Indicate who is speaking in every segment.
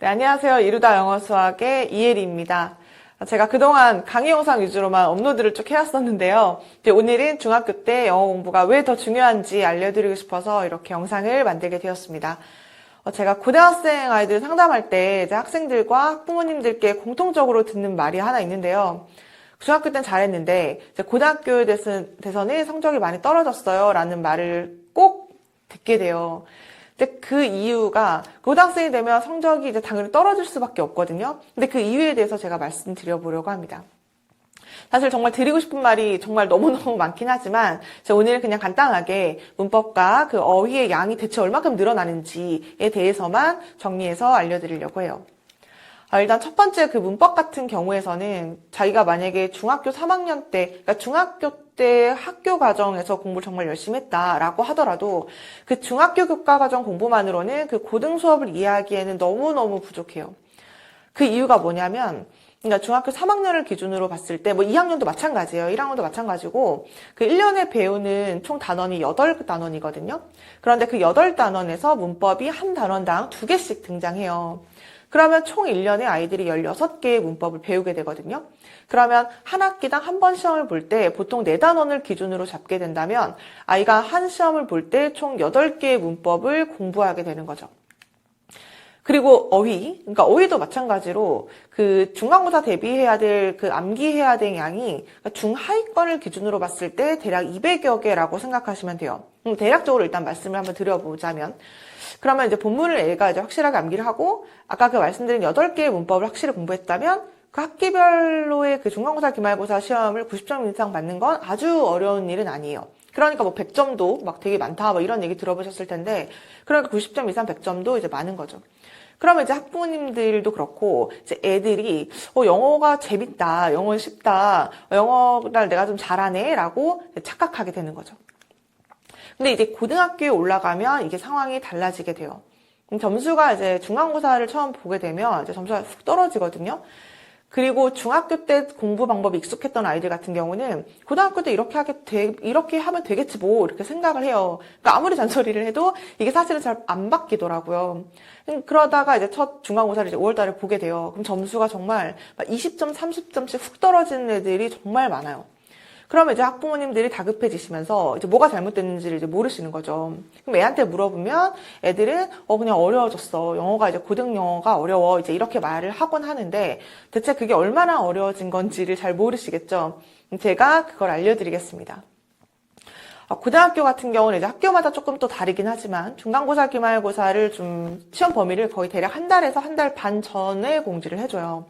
Speaker 1: 네, 안녕하세요. 이루다 영어 수학의 이혜리입니다. 제가 그동안 강의 영상 위주로만 업로드를 쭉 해왔었는데요. 오늘은 중학교 때 영어 공부가 왜 더 중요한지 알려드리고 싶어서 이렇게 영상을 만들게 되었습니다. 제가 고등학생 아이들 상담할 때 이제 학생들과 학부모님들께 공통적으로 듣는 말이 하나 있는데요. 중학교 땐 잘했는데 이제 고등학교 돼서는 성적이 많이 떨어졌어요 라는 말을 꼭 듣게 돼요. 근데 그 이유가 고등학생이 되면 성적이 이제 당연히 떨어질 수밖에 없거든요. 근데 그 이유에 대해서 제가 말씀드려 보려고 합니다. 사실 정말 드리고 싶은 말이 정말 너무너무 많긴 하지만 제가 오늘 그냥 간단하게 문법과 그 어휘의 양이 대체 얼마큼 늘어나는지에 대해서만 정리해서 알려드리려고 해요. 일단 첫 번째 그 문법 같은 경우에서는 자기가 만약에 중학교 3학년 때, 그러니까 중학교 때 학교 과정에서 공부를 정말 열심히 했다라고 하더라도 그 중학교 교과 과정 공부만으로는 그 고등 수업을 이해하기에는 너무너무 부족해요. 그 이유가 뭐냐면, 그러니까 중학교 3학년을 기준으로 봤을 때, 뭐 2학년도 마찬가지예요. 1학년도 마찬가지고, 그 1년에 배우는 총 단원이 8단원이거든요. 그런데 그 8단원에서 문법이 한 단원당 2개씩 등장해요. 그러면 총 1년에 아이들이 16개의 문법을 배우게 되거든요. 그러면 한 학기당 한 번 시험을 볼 때 보통 4단원을 기준으로 잡게 된다면 아이가 한 시험을 볼 때 총 8개의 문법을 공부하게 되는 거죠. 그리고 어휘, 그러니까 어휘도 마찬가지로 그 중간고사 대비해야 될 그 암기해야 될 양이 중하위권을 기준으로 봤을 때 대략 200여 개라고 생각하시면 돼요. 대략적으로 일단 말씀을 한번 드려보자면 그러면 이제 본문을 애가 이제 확실하게 암기를 하고 아까 그 말씀드린 8개의 문법을 확실히 공부했다면 그 학기별로의 그 중간고사 기말고사 시험을 90점 이상 받는 건 아주 어려운 일은 아니에요. 그러니까 뭐 100점도 막 되게 많다 뭐 이런 얘기 들어보셨을 텐데 그러니까 90점 이상 100점도 이제 많은 거죠. 그러면 이제 학부모님들도 그렇고 이제 애들이 영어가 재밌다, 영어 쉽다, 영어를 내가 좀 잘하네 라고 착각하게 되는 거죠. 근데 이제 고등학교에 올라가면 이게 상황이 달라지게 돼요. 점수가 이제 중간고사를 처음 보게 되면 이제 점수가 훅 떨어지거든요. 그리고 중학교 때 공부 방법이 익숙했던 아이들 같은 경우는 고등학교 때 이렇게 하면 되겠지 뭐 이렇게 생각을 해요. 그러니까 아무리 잔소리를 해도 이게 사실은 잘 안 바뀌더라고요. 그러다가 이제 첫 중간고사를 이제 5월 달에 보게 돼요. 그럼 점수가 정말 20점, 30점씩 훅 떨어지는 애들이 정말 많아요. 그러면 이제 학부모님들이 다급해지시면서 이제 뭐가 잘못됐는지를 이제 모르시는 거죠. 그럼 애한테 물어보면 애들은 그냥 어려워졌어. 영어가 이제 고등 영어가 어려워. 이제 이렇게 말을 하곤 하는데 대체 그게 얼마나 어려워진 건지를 잘 모르시겠죠. 제가 그걸 알려드리겠습니다. 고등학교 같은 경우는 이제 학교마다 조금 또 다르긴 하지만 중간고사, 기말고사를 좀 시험 범위를 거의 대략 한 달에서 한 달 반 전에 공지를 해줘요.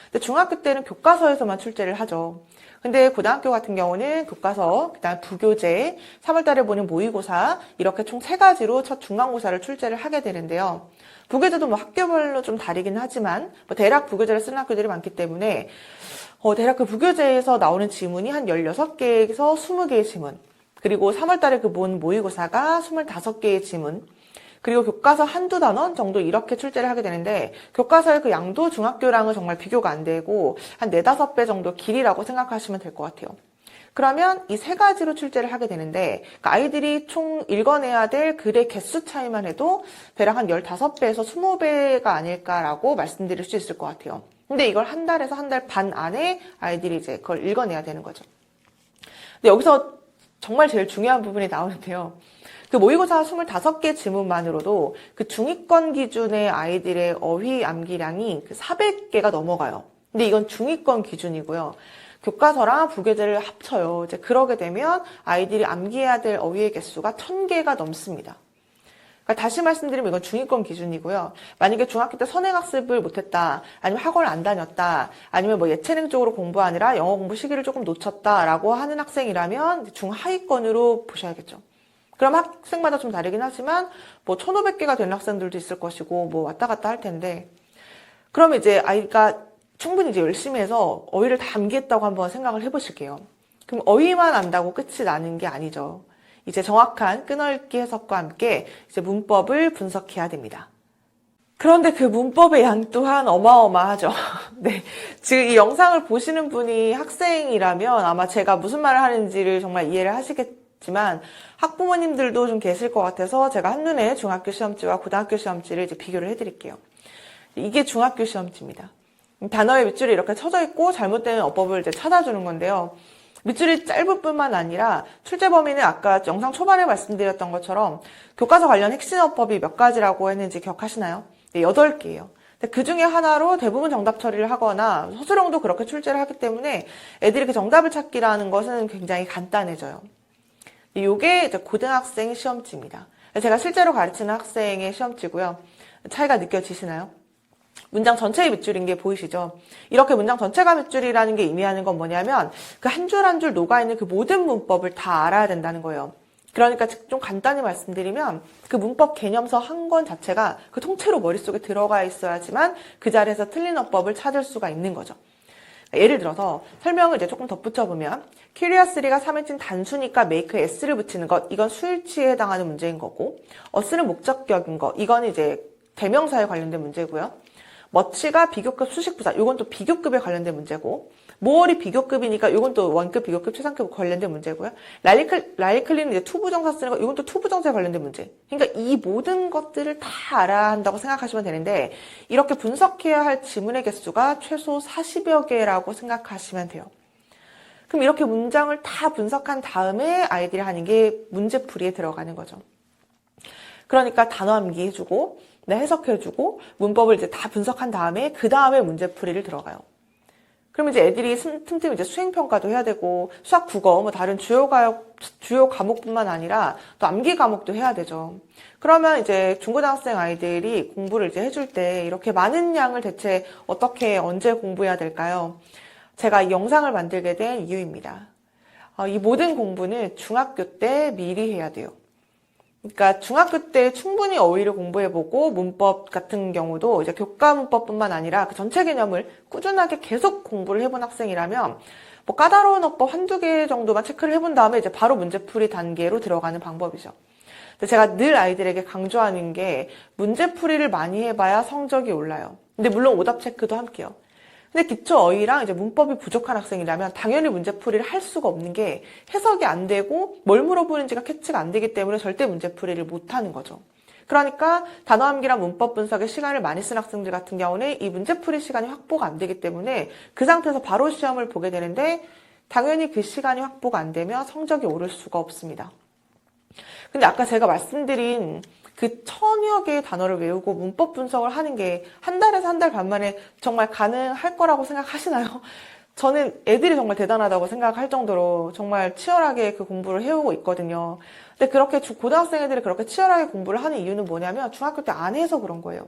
Speaker 1: 근데 중학교 때는 교과서에서만 출제를 하죠. 근데 고등학교 같은 경우는 교과서, 그다음 부교재, 3월 달에 보는 모의고사 이렇게 총 3가지로 첫 중간고사를 출제를 하게 되는데요. 부교재도 뭐 학교별로 좀 다르긴 하지만 뭐 대략 부교재를 쓰는 학교들이 많기 때문에 대략 그 부교재에서 나오는 지문이 한 16개에서 20개의 지문, 그리고 3월 달에 그 본 모의고사가 25개의 지문, 그리고 교과서 한두 단원 정도 이렇게 출제를 하게 되는데 교과서의 그 양도 중학교랑은 정말 비교가 안 되고 한 4-5배 정도 길이라고 생각하시면 될 것 같아요. 그러면 이 3가지로 출제를 하게 되는데 아이들이 총 읽어내야 될 글의 개수 차이만 해도 대략 한 15배에서 20배가 아닐까라고 말씀드릴 수 있을 것 같아요. 근데 이걸 한 달에서 한 달 반 안에 아이들이 이제 그걸 읽어내야 되는 거죠. 근데 여기서 정말 제일 중요한 부분이 나오는데요. 그 모의고사 25개 지문만으로도 그 중위권 기준의 아이들의 어휘 암기량이 그 400개가 넘어가요. 근데 이건 중위권 기준이고요. 교과서랑 부교재를 합쳐요. 이제 그러게 되면 아이들이 암기해야 될 어휘의 개수가 1000개가 넘습니다. 그러니까 다시 말씀드리면 이건 중위권 기준이고요. 만약에 중학교 때 선행학습을 못했다, 아니면 학원을 안 다녔다, 아니면 뭐 예체능 쪽으로 공부하느라 영어 공부 시기를 조금 놓쳤다라고 하는 학생이라면 중하위권으로 보셔야겠죠. 그럼 학생마다 좀 다르긴 하지만 뭐 1500개가 되는 학생들도 있을 것이고 뭐 왔다 갔다 할 텐데 그러면 이제 아이가 충분히 이제 열심히 해서 어휘를 다 암기했다고 한번 생각을 해보실게요. 그럼 어휘만 안다고 끝이 나는 게 아니죠. 이제 정확한 끊어읽기 해석과 함께 이제 문법을 분석해야 됩니다. 그런데 그 문법의 양 또한 어마어마하죠. 네, 지금 이 영상을 보시는 분이 학생이라면 아마 제가 무슨 말을 하는지를 정말 이해를 하시겠지만 학부모님들도 좀 계실 것 같아서 제가 한눈에 중학교 시험지와 고등학교 시험지를 이제 비교를 해드릴게요. 이게 중학교 시험지입니다. 단어의 밑줄이 이렇게 쳐져 있고 잘못된 어법을 이제 찾아주는 건데요. 밑줄이 짧을 뿐만 아니라 출제 범위는 아까 영상 초반에 말씀드렸던 것처럼 교과서 관련 핵심 어법이 몇 가지라고 했는지 기억하시나요? 네, 8개예요. 그 중에 하나로 대부분 정답 처리를 하거나 서술형도 그렇게 출제를 하기 때문에 애들이 그 정답을 찾기라는 것은 굉장히 간단해져요. 이게 이제 고등학생 시험지입니다. 제가 실제로 가르치는 학생의 시험지고요. 차이가 느껴지시나요? 문장 전체의 밑줄인 게 보이시죠? 이렇게 문장 전체가 밑줄이라는 게 의미하는 건 뭐냐면 그 한 줄 한 줄 녹아있는 그 모든 문법을 다 알아야 된다는 거예요. 그러니까 좀 간단히 말씀드리면 그 문법 개념서 한 권 자체가 그 통째로 머릿속에 들어가 있어야지만 그 자리에서 틀린 어법을 찾을 수가 있는 거죠. 예를 들어서 설명을 이제 조금 덧붙여보면 curiously가 3인칭 단수니까 make s를 붙이는 것, 이건 수일치에 해당하는 문제인 거고, us는 목적격인 거, 이건 이제 대명사에 관련된 문제고요. much가 비교급 수식부사, 이건 또 비교급에 관련된 문제고, more이 비교급이니까 이건 또 원급, 비교급, 최상급 관련된 문제고요. likely는 이제 투부정사 쓰는 거, 이건 또 투부정사에 관련된 문제. 그러니까 이 모든 것들을 다 알아야 한다고 생각하시면 되는데 이렇게 분석해야 할 지문의 개수가 최소 40여 개라고 생각하시면 돼요. 그럼 이렇게 문장을 다 분석한 다음에 아이들이 하는 게 문제풀이에 들어가는 거죠. 그러니까 단어 암기해주고, 해석해주고, 문법을 이제 다 분석한 다음에 그 다음에 문제풀이를 들어가요. 그러면 이제 애들이 틈틈이 이제 수행평가도 해야 되고, 수학, 국어, 뭐 다른 주요 과목뿐만 아니라 또 암기 과목도 해야 되죠. 그러면 이제 중고등학생 아이들이 공부를 이제 해줄 때 이렇게 많은 양을 대체 어떻게, 언제 공부해야 될까요? 제가 이 영상을 만들게 된 이유입니다. 이 모든 공부는 중학교 때 미리 해야 돼요. 그러니까 중학교 때 충분히 어휘를 공부해보고 문법 같은 경우도 이제 교과 문법뿐만 아니라 그 전체 개념을 꾸준하게 계속 공부를 해본 학생이라면 뭐 까다로운 어법 한두 개 정도만 체크를 해본 다음에 이제 바로 문제풀이 단계로 들어가는 방법이죠. 근데 제가 늘 아이들에게 강조하는 게 문제풀이를 많이 해봐야 성적이 올라요. 근데 물론 오답 체크도 함께요. 근데 기초 어휘랑 이제 문법이 부족한 학생이라면 당연히 문제풀이를 할 수가 없는 게 해석이 안 되고 뭘 물어보는지가 캐치가 안 되기 때문에 절대 문제풀이를 못 하는 거죠. 그러니까 단어 암기랑 문법 분석에 시간을 많이 쓴 학생들 같은 경우는 이 문제풀이 시간이 확보가 안 되기 때문에 그 상태에서 바로 시험을 보게 되는데 당연히 그 시간이 확보가 안 되면 성적이 오를 수가 없습니다. 근데 아까 제가 말씀드린 그 1000여 개의 단어를 외우고 문법 분석을 하는 게 한 달에서 한 달 반 만에 정말 가능할 거라고 생각하시나요? 저는 애들이 정말 대단하다고 생각할 정도로 정말 치열하게 그 공부를 해오고 있거든요. 근데 그렇게 고등학생 애들이 그렇게 치열하게 공부를 하는 이유는 뭐냐면 중학교 때 안 해서 그런 거예요.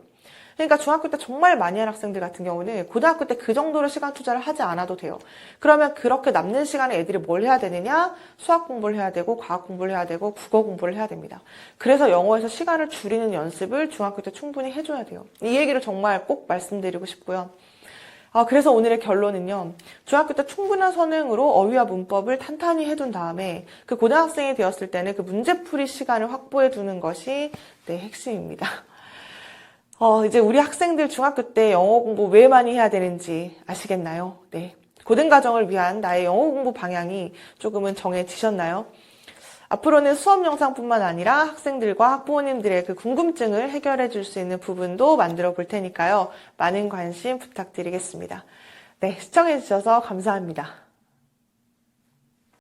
Speaker 1: 그러니까 중학교 때 정말 많이 한 학생들 같은 경우는 고등학교 때 그 정도로 시간 투자를 하지 않아도 돼요. 그러면 그렇게 남는 시간에 애들이 뭘 해야 되느냐? 수학 공부를 해야 되고, 과학 공부를 해야 되고, 국어 공부를 해야 됩니다. 그래서 영어에서 시간을 줄이는 연습을 중학교 때 충분히 해줘야 돼요. 이 얘기를 정말 꼭 말씀드리고 싶고요. 그래서 오늘의 결론은요. 중학교 때 충분한 선행으로 어휘와 문법을 탄탄히 해둔 다음에 그 고등학생이 되었을 때는 그 문제풀이 시간을 확보해 두는 것이 핵심입니다. 이제 우리 학생들 중학교 때 영어 공부 왜 많이 해야 되는지 아시겠나요? 네. 고등가정을 위한 나의 영어 공부 방향이 조금은 정해지셨나요? 앞으로는 수업 영상뿐만 아니라 학생들과 학부모님들의 그 궁금증을 해결해 줄 수 있는 부분도 만들어 볼 테니까요. 많은 관심 부탁드리겠습니다. 네, 시청해 주셔서 감사합니다.